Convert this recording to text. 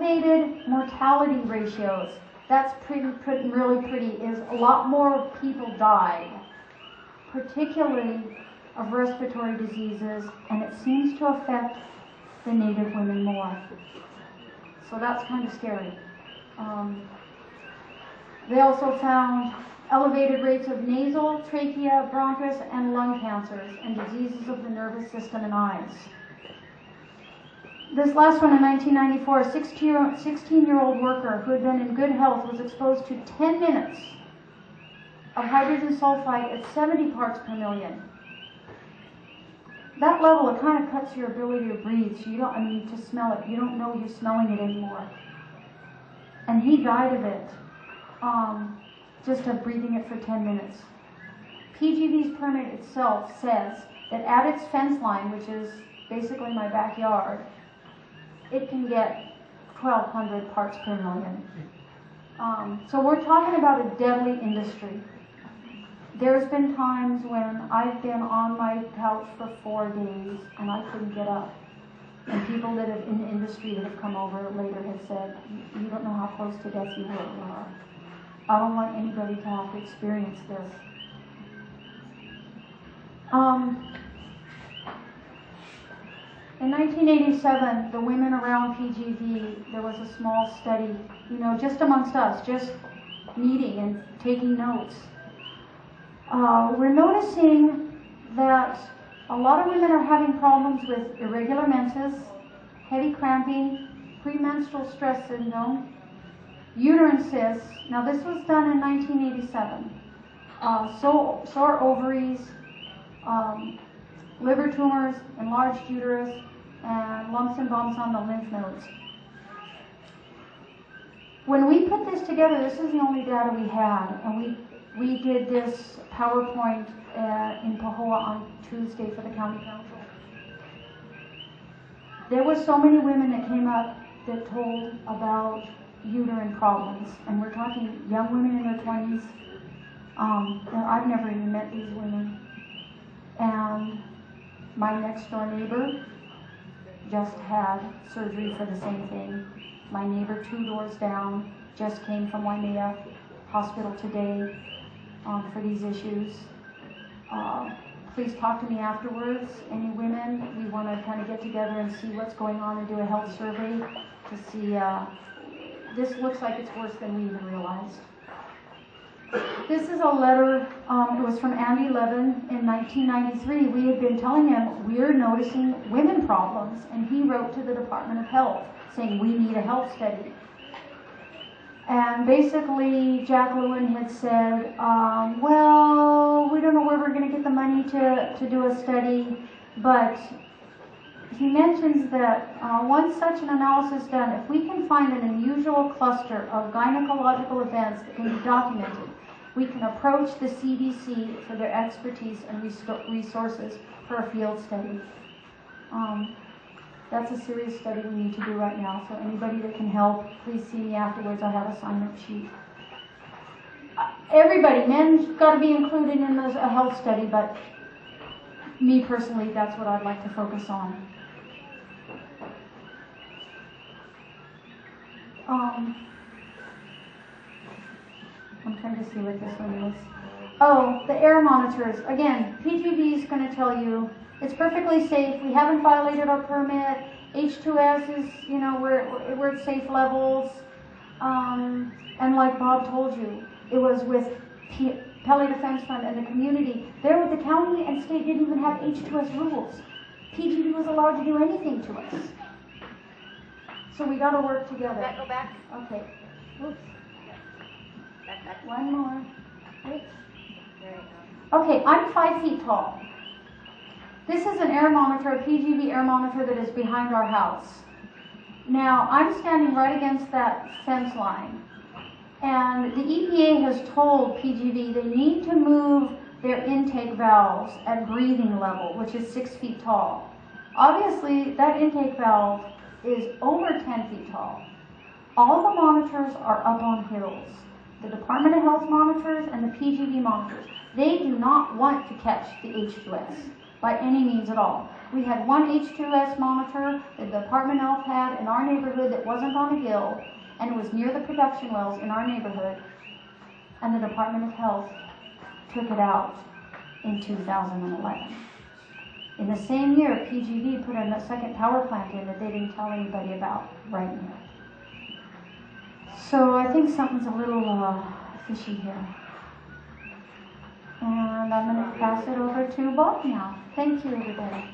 elevated mortality ratios. That's really pretty, is a lot more people died, particularly of respiratory diseases, and it seems to affect the Native women more. So that's kind of scary. They also found elevated rates of nasal, trachea, bronchus, and lung cancers, and diseases of the nervous system and eyes. This last one in 1994, a 16-year-old worker who had been in good health was exposed to 10 minutes of hydrogen sulfide at 70 parts per million. That level, it kind of cuts your ability to breathe, so you don't, to smell it. You don't know you're smelling it anymore. And he died of it, just of breathing it for 10 minutes. PGV's permit itself says that at its fence line, which is basically my backyard, it can get 1,200 parts per million. So we're talking about a deadly industry. There's been times when I've been on my couch for 4 days and I couldn't get up. And people that have in the industry that have come over later have said, you don't know how close to death you really are. I don't want anybody to have to experience this. In 1987, the women around PGV, there was a small study, just amongst us, just meeting and taking notes. We're noticing that a lot of women are having problems with irregular menses, heavy cramping, premenstrual stress syndrome, uterine cysts. Now this was done in 1987. Sore ovaries, liver tumors, enlarged uterus, and lumps and bumps on the lymph nodes. When we put this together, this is the only data we had, and we did this PowerPoint in Pahoa on Tuesday for the County Council. There were so many women that came up that told about uterine problems, and we're talking young women in their 20s. I've never even met these women. And my next door neighbor just had surgery for the same thing. My neighbor 2 doors down just came from Waimea Hospital today for these issues. Please talk to me afterwards. Any women, we want to kind of get together and see what's going on and do a health survey to see, this looks like it's worse than we even realized. This is a letter, it was from Andy Levin in 1993. We had been telling him we're noticing women problems, and he wrote to the Department of Health saying we need a health study. And basically Jack Lewin had said, well, we don't know where we're going to get the money to do a study, but he mentions that once such an analysis done, if we can find an unusual cluster of gynecological events that can be documented, we can approach the CDC for their expertise and resources for a field study. That's a serious study we need to do right now, so anybody that can help, please see me afterwards. I have a sign-up sheet. Everybody, men's got to be included in a health study, but me personally, that's what I'd like to focus on. I'm trying to see what this one is. Oh, the air monitors. Again, PGV is going to tell you it's perfectly safe. We haven't violated our permit. H2S is, we're at safe levels. And like Bob told you, it was with Pele Defense Fund and the community. There, the county and state didn't even have H2S rules. PGV was allowed to do anything to us. So we got to work together. Go back. Okay. Oops. Back. One more. Oops. There you go. Okay, I'm 5 feet tall. This is an air monitor, a PGV air monitor that is behind our house. Now, I'm standing right against that fence line. And the EPA has told PGV they need to move their intake valves at breathing level, which is 6 feet tall. Obviously, that intake valve is over 10 feet tall. All the monitors are up on hills. The Department of Health monitors and the PGV monitors. They do not want to catch the H2S. by any means at all. We had one H2S monitor that the Department of Health had in our neighborhood that wasn't on a hill, and it was near the production wells in our neighborhood, and the Department of Health took it out in 2011. In the same year, PG&E put in a second power plant in that they didn't tell anybody about right now. So I think something's a little fishy here. And I'm going to pass it over to Bob now. Thank you, everybody.